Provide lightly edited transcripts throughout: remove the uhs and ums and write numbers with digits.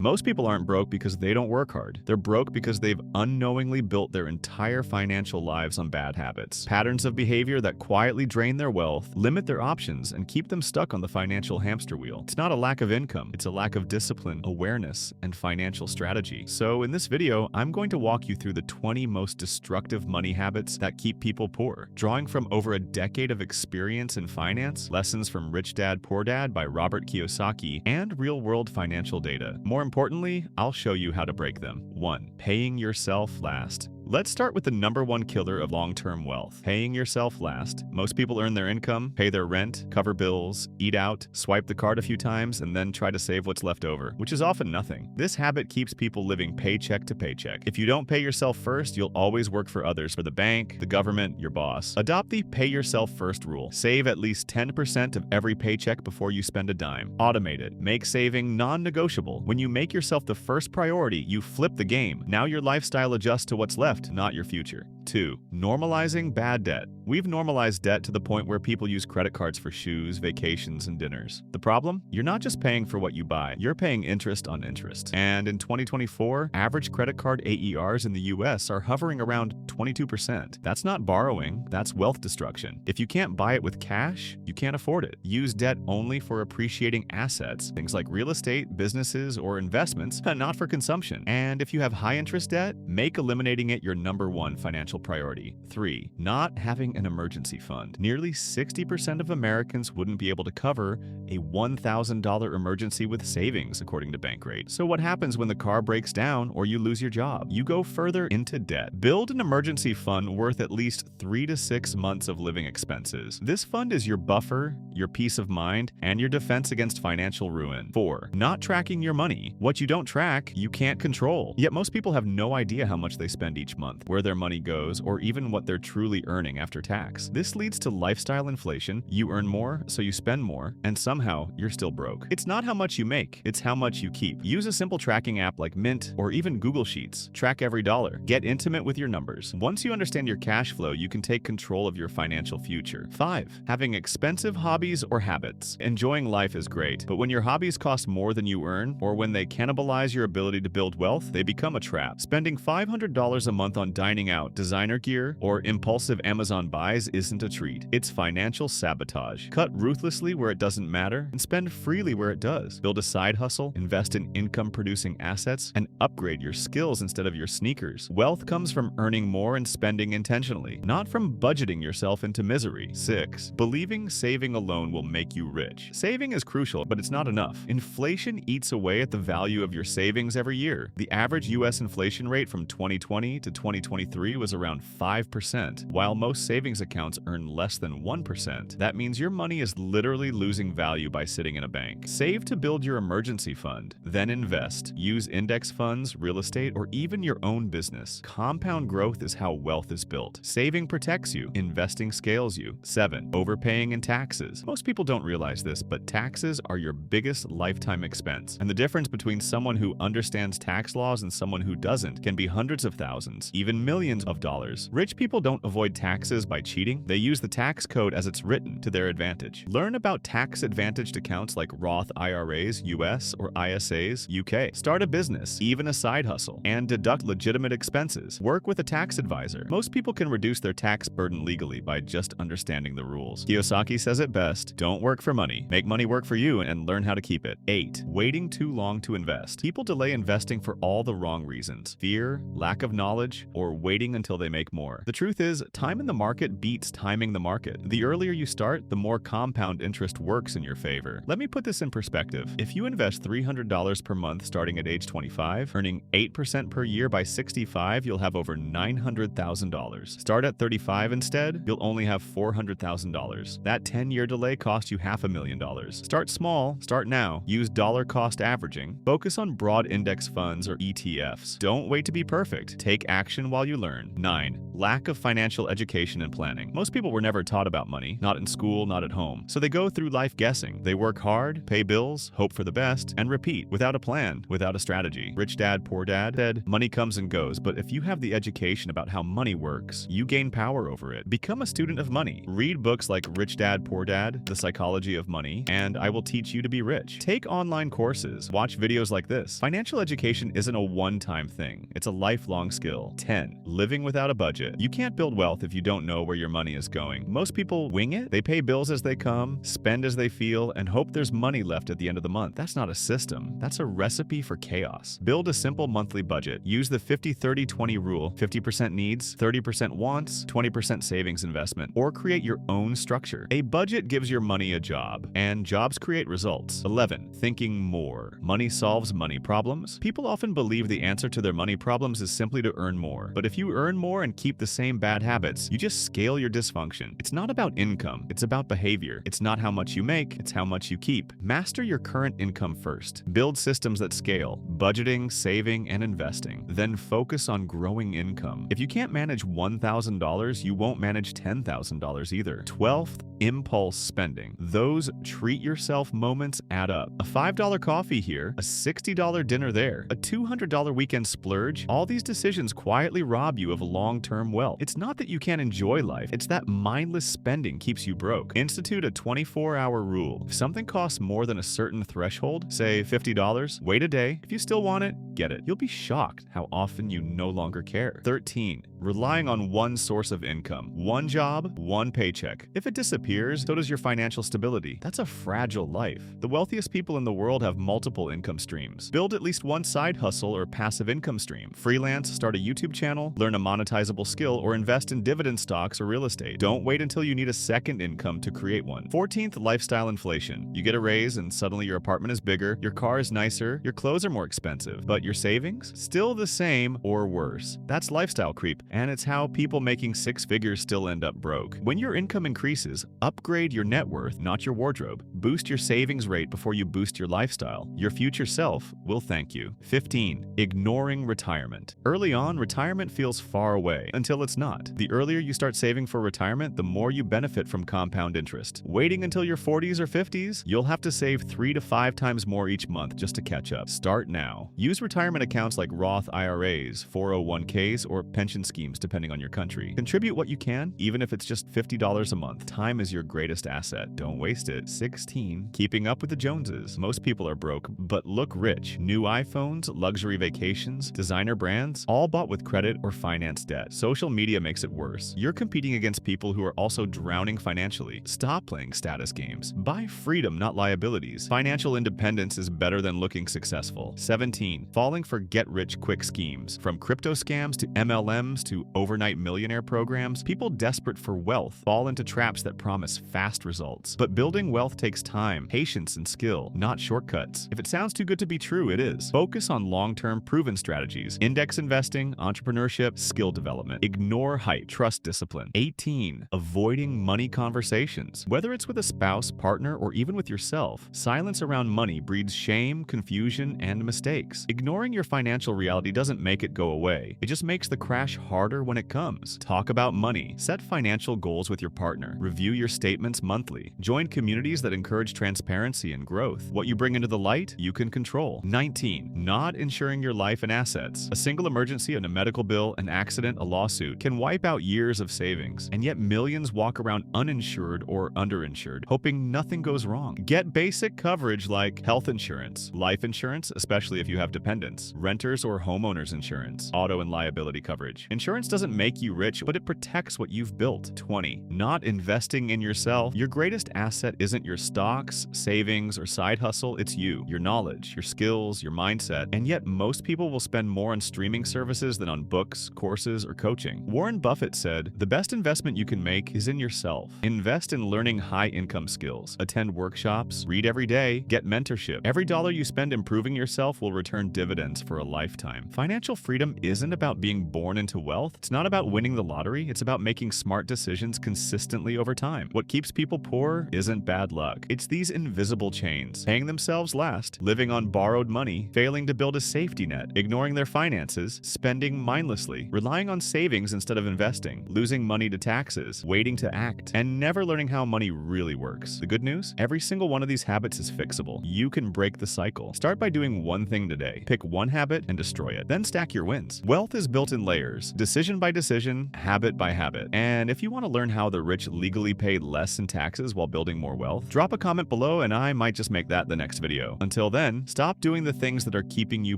Most people aren't broke because they don't work hard. They're broke because they've unknowingly built their entire financial lives on bad habits. Patterns of behavior that quietly drain their wealth, limit their options, and keep them stuck on the financial hamster wheel. It's not a lack of income, it's a lack of discipline, awareness, and financial strategy. So in this video, I'm going to walk you through the 20 most destructive money habits that keep people poor. Drawing from over a decade of experience in finance, Lessons from Rich Dad Poor Dad by Robert Kiyosaki, and real-world financial data. More importantly, I'll show you how to break them. 1. Paying yourself last. Let's start with the #1 killer of long-term wealth, paying yourself last. Most people earn their income, pay their rent, cover bills, eat out, swipe the card a few times, and then try to save what's left over, which is often nothing. This habit keeps people living paycheck to paycheck. If you don't pay yourself first, you'll always work for others, for the bank, the government, your boss. Adopt the pay yourself first rule. Save at least 10% of every paycheck before you spend a dime. Automate it. Make saving non-negotiable. When you make yourself the first priority, you flip the game. Now your lifestyle adjusts to what's left, not your future. 2. Normalizing bad debt. We've normalized debt to the point where people use credit cards for shoes, vacations, and dinners. The problem? You're not just paying for what you buy, you're paying interest on interest. And in 2024, average credit card AERs in the US are hovering around 22%. That's not borrowing, that's wealth destruction. If you can't buy it with cash, you can't afford it. Use debt only for appreciating assets, things like real estate, businesses, or investments, not for consumption. And if you have high interest debt, make eliminating it your #1 financial priority. 3. Not having an emergency fund. Nearly 60% of Americans wouldn't be able to cover a $1,000 emergency with savings, according to Bankrate. So what happens when the car breaks down or you lose your job? You go further into debt. Build an emergency fund worth at least 3 to 6 months of living expenses. This fund is your buffer, your peace of mind, and your defense against financial ruin. 4. Not tracking your money. What you don't track, you can't control. Yet most people have no idea how much they spend each month, where their money goes, or even what they're truly earning after tax. This leads to lifestyle inflation. You earn more, so you spend more, and somehow you're still broke. It's not how much you make, it's how much you keep. Use a simple tracking app like Mint or even Google Sheets. Track every dollar. Get intimate with your numbers. Once you understand your cash flow, you can take control of your financial future. 5. Having expensive hobbies or habits. Enjoying life is great, but when your hobbies cost more than you earn, or when they cannibalize your ability to build wealth, they become a trap. Spending $500 a month on dining out, designer gear, or impulsive Amazon buys isn't a treat. It's financial sabotage. Cut ruthlessly where it doesn't matter and spend freely where it does. Build a side hustle, invest in income-producing assets, and upgrade your skills instead of your sneakers. Wealth comes from earning more and spending intentionally, not from budgeting yourself into misery. 6. Believing saving alone will make you rich. Saving is crucial, but it's not enough. Inflation eats away at the value of your savings every year. The average US inflation rate from 2020 to 2023 was around 5%, while most savings accounts earn less than 1%. That means your money is literally losing value by sitting in a bank. Save to build your emergency fund, then invest. Use index funds, real estate, or even your own business. Compound growth is how wealth is built. Saving protects you, investing scales you. 7. Overpaying in taxes. Most people don't realize this, but taxes are your biggest lifetime expense. And the difference between someone who understands tax laws and someone who doesn't can be hundreds of thousands, even millions of dollars. Rich people don't avoid taxes by cheating. They use the tax code as it's written to their advantage. Learn about tax-advantaged accounts like Roth IRAs, US, or ISAs, UK. Start a business, even a side hustle, and deduct legitimate expenses. Work with a tax advisor. Most people can reduce their tax burden legally by just understanding the rules. Kiyosaki says it best: don't work for money. Make money work for you and learn how to keep it. 8. Waiting too long to invest. People delay investing for all the wrong reasons: fear, lack of knowledge, or waiting until they make more. The truth is, time in the market beats timing the market. The earlier you start, the more compound interest works in your favor. Let me put this in perspective. If you invest $300 per month starting at age 25, earning 8% per year by 65, you'll have over $900,000. Start at 35 instead, you'll only have $400,000. That 10-year delay cost you $500,000. Start small, start now. Use dollar cost averaging. Focus on broad index funds or ETFs. Don't wait to be perfect. Take action while you learn. 9. 9. Lack of financial education and planning. Most people were never taught about money, not in school, not at home. So they go through life guessing. They work hard, pay bills, hope for the best, and repeat without a plan, without a strategy. Rich Dad, Poor Dad said, money comes and goes, but if you have the education about how money works, you gain power over it. Become a student of money. Read books like Rich Dad, Poor Dad, The Psychology of Money, and I Will Teach You to Be Rich. Take online courses. Watch videos like this. Financial education isn't a one-time thing. It's a lifelong skill. 10. Living without a budget. You can't build wealth if you don't know where your money is going. Most people wing it. They pay bills as they come, spend as they feel, and hope there's money left at the end of the month. That's not a system. That's a recipe for chaos. Build a simple monthly budget. Use the 50-30-20 rule. 50% needs, 30% wants, 20% savings investment, or create your own structure. A budget gives your money a job, and jobs create results. 11. Thinking more. Money solves money problems. People often believe the answer to their money problems is simply to earn more. But if you earn more and keep the same bad habits, you just scale your dysfunction. It's not about income, it's about behavior. It's not how much you make, it's how much you keep. Master your current income first. Build systems that scale, budgeting, saving, and investing. Then focus on growing income. If you can't manage $1,000, you won't manage $10,000 either. 12th, impulse spending. Those treat yourself moments add up. A $5 coffee here, a $60 dinner there, a $200 weekend splurge. All these decisions quietly rob you of long-term wealth. It's not that you can't enjoy life, it's that mindless spending keeps you broke. Institute a 24-hour rule. If something costs more than a certain threshold, say $50, wait a day. If you still want it, get it. You'll be shocked how often you no longer care. 13. Relying on one source of income. One job, one paycheck. If it disappears, so does your financial stability. That's a fragile life. The wealthiest people in the world have multiple income streams. Build at least one side hustle or passive income stream. Freelance, start a YouTube channel, learn a monetizable skill, or invest in dividend stocks or real estate. Don't wait until you need a second income to create one. 14th, lifestyle inflation. You get a raise and suddenly your apartment is bigger, your car is nicer, your clothes are more expensive, but your savings? Still the same or worse. That's lifestyle creep, and it's how people making six figures still end up broke. When your income increases, upgrade your net worth, not your wardrobe. Boost your savings rate before you boost your lifestyle. Your future self will thank you. 15. Ignoring retirement. Early on, retirement feels far away until it's not. The earlier you start saving for retirement, the more you benefit from compound interest. Waiting until your 40s or 50s, you'll have to save 3 to 5 times more each month just to catch up. Start now. Use retirement accounts like Roth IRAs, 401ks, or pension schemes depending on your country. Contribute what you can, even if it's just $50 a month. Time is your greatest asset. Don't waste it. 16. Keeping up with the Joneses. Most people are broke, but look rich. New iPhones, luxury vacations, designer brands, all bought with credit or finance debt. Social media makes it worse. You're competing against people who are also drowning financially. Stop playing status games. Buy freedom, not liabilities. Financial independence is better than looking successful. 17. Falling for get-rich-quick schemes. From crypto scams to MLMs to overnight millionaire programs, people desperate for wealth fall into traps that promise fast results. But building wealth takes time, patience, and skill, not shortcuts. If it sounds too good to be true, it is. Focus on long-term proven strategies. Index investing, entrepreneurship, skill development. Ignore hype. Trust discipline. 18. Avoiding money conversations. Whether it's with a spouse, partner, or even with yourself, silence around money breeds shame, confusion, and mistakes. Ignoring your financial reality doesn't make it go away. It just makes the crash harder when it comes. Talk about money. Set financial goals with your partner. Review your statements monthly. Join communities that encourage transparency and growth. What you bring into the light, you can control. 19. Not insuring your life and assets. A single emergency, a medical bill, an accident, a lawsuit can wipe out years of savings, and yet millions walk around uninsured or underinsured, hoping nothing goes wrong. Get basic coverage like health insurance, life insurance, especially if you have dependents, renters or homeowners insurance, auto and liability coverage. Insurance doesn't make you rich, but it protects what you've built. 20. Not investing in yourself. Your greatest asset isn't your stocks, savings, or side hustle, it's you, your knowledge, your skills, your mindset, and yet most people will spend more on streaming services than on books, courses, or coaching. Warren Buffett said, "The best investment you can make is in yourself." Invest in learning high-income skills. Attend workshops, read every day, get mentorship. Every dollar you spend improving yourself will return dividends dividends for a lifetime. Financial freedom isn't about being born into wealth. It's not about winning the lottery. It's about making smart decisions consistently over time. What keeps people poor isn't bad luck. It's these invisible chains: paying themselves last, living on borrowed money, failing to build a safety net, ignoring their finances, spending mindlessly, relying on savings instead of investing, losing money to taxes, waiting to act, and never learning how money really works. The good news? Every single one of these habits is fixable. You can break the cycle. Start by doing one thing today. Pick one habit and destroy it. Then stack your wins. Wealth is built in layers, decision by decision, habit by habit. And if you want to learn how the rich legally pay less in taxes while building more wealth, drop a comment below and I might just make that the next video. Until then, stop doing the things that are keeping you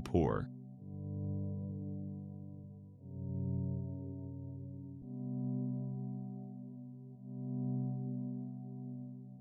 poor.